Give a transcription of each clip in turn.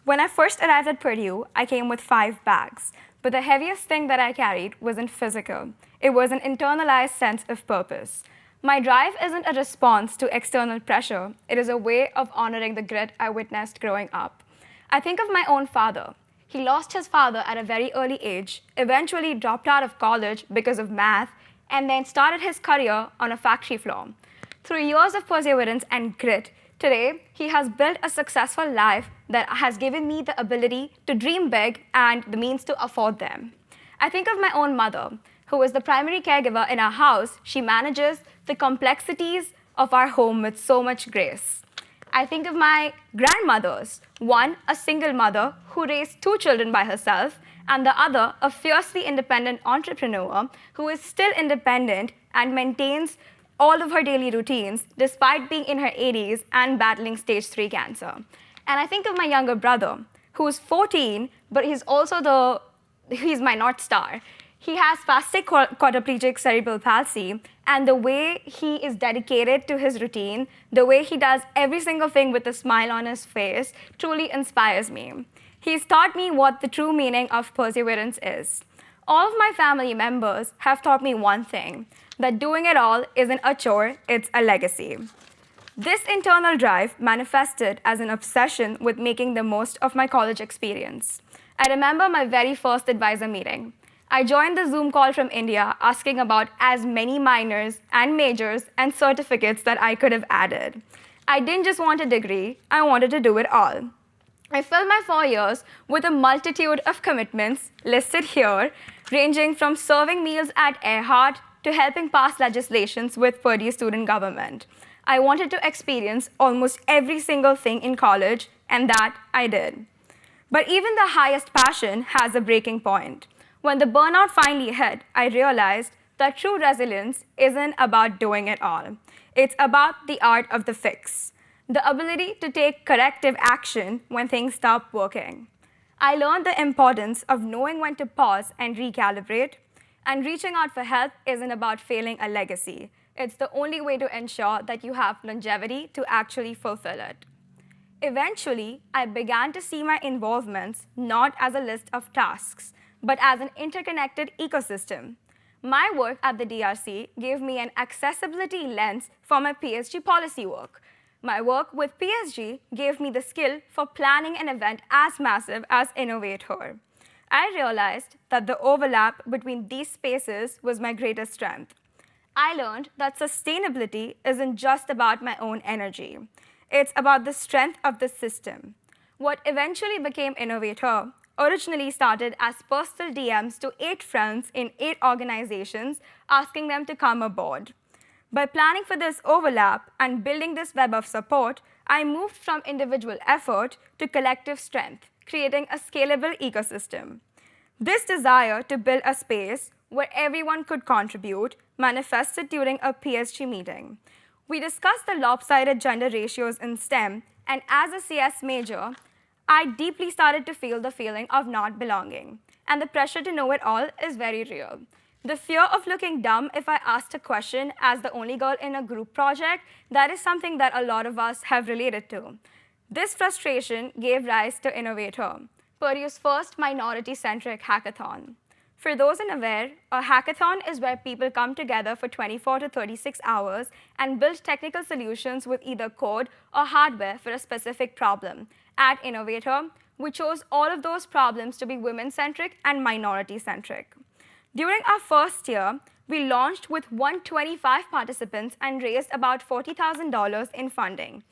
When I first arrived at Purdue, I came with 5 bags, but the heaviest thing that I carried wasn't physical. It was an internalized sense of purpose. My drive isn't a response to external pressure, it is a way of honoring the grit I witnessed growing up. I think of my own father. He lost his father at a very early age, eventually dropped out of college because of math, and then started his career on a factory floor. Through years of perseverance and grit, today he has built a successful life that has given me the ability to dream big and the means to afford them. I think of my own mother, who is the primary caregiver in our house. She manages the complexities of our home with so much grace. I think of my grandmothers, one a single mother who raised 2 children by herself, and the other a fiercely independent entrepreneur who is still independent and maintains all of her daily routines despite being in her 80s and battling stage 3 cancer. And I think of my younger brother, who's 14, but he's my North Star. He has spastic quadriplegic cerebral palsy, and the way he is dedicated to his routine, the way he does every single thing with a smile on his face, truly inspires me. He's taught me what the true meaning of perseverance is. All of my family members have taught me one thing, that doing it all isn't a chore, it's a legacy. This internal drive manifested as an obsession with making the most of my college experience. I remember my very first advisor meeting. I joined the Zoom call from India asking about as many minors and majors and certificates that I could have added. I didn't just want a degree, I wanted to do it all. I filled my 4 years with a multitude of commitments listed here, ranging from serving meals at Earhart to helping pass legislations with Purdue student government. I wanted to experience almost every single thing in college, and that I did. But even the highest passion has a breaking point. When the burnout finally hit, I realized that true resilience isn't about doing it all. It's about the art of the fix, the ability to take corrective action when things stop working. I learned the importance of knowing when to pause and recalibrate, and reaching out for help isn't about failing a legacy. It's the only way to ensure that you have longevity to actually fulfill it. Eventually, I began to see my involvements not as a list of tasks, but as an interconnected ecosystem. My work at the DRC gave me an accessibility lens for my PSG policy work. My work with PSG gave me the skill for planning an event as massive as Innovator. I realized that the overlap between these spaces was my greatest strength. I learned that sustainability isn't just about my own energy. It's about the strength of the system. What eventually became Innovator originally started as personal DMs to 8 friends in 8 organizations asking them to come aboard. By planning for this overlap and building this web of support, I moved from individual effort to collective strength, creating a scalable ecosystem. This desire to build a space where everyone could contribute manifested during a PSG meeting. We discussed the lopsided gender ratios in STEM, and as a CS major, I deeply started to feel the feeling of not belonging. And the pressure to know it all is very real. The fear of looking dumb if I asked a question as the only girl in a group project, that is something that a lot of us have related to. This frustration gave rise to Innovator, Purdue's first minority-centric hackathon. For those unaware, a hackathon is where people come together for 24 to 36 hours and build technical solutions with either code or hardware for a specific problem. At Innovator, we chose all of those problems to be women-centric and minority-centric. During our first year, we launched with 125 participants and raised about $40,000 in funding.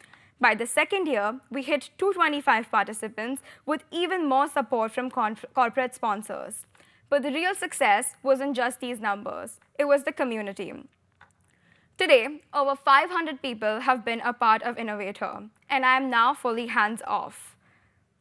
By the second year, we hit 225 participants with even more support from corporate sponsors. But the real success wasn't just these numbers, it was the community. Today, over 500 people have been a part of Innovator, and I am now fully hands-off.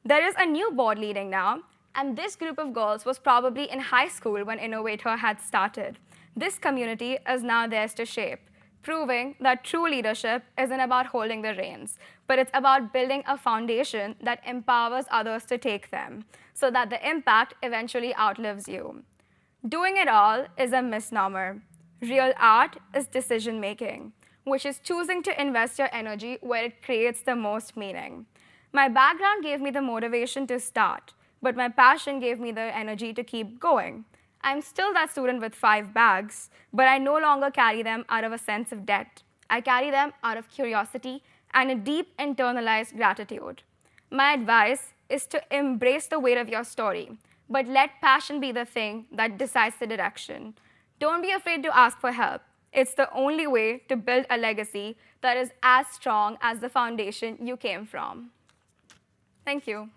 There is a new board leading now, and this group of girls was probably in high school when Innovator had started. This community is now theirs to shape, proving that true leadership isn't about holding the reins, but it's about building a foundation that empowers others to take them, so that the impact eventually outlives you. Doing it all is a misnomer. Real art is decision-making, which is choosing to invest your energy where it creates the most meaning. My background gave me the motivation to start, but my passion gave me the energy to keep going. I'm still that student with 5 bags, but I no longer carry them out of a sense of debt. I carry them out of curiosity and a deep internalized gratitude. My advice is to embrace the weight of your story, but let passion be the thing that decides the direction. Don't be afraid to ask for help. It's the only way to build a legacy that is as strong as the foundation you came from. Thank you.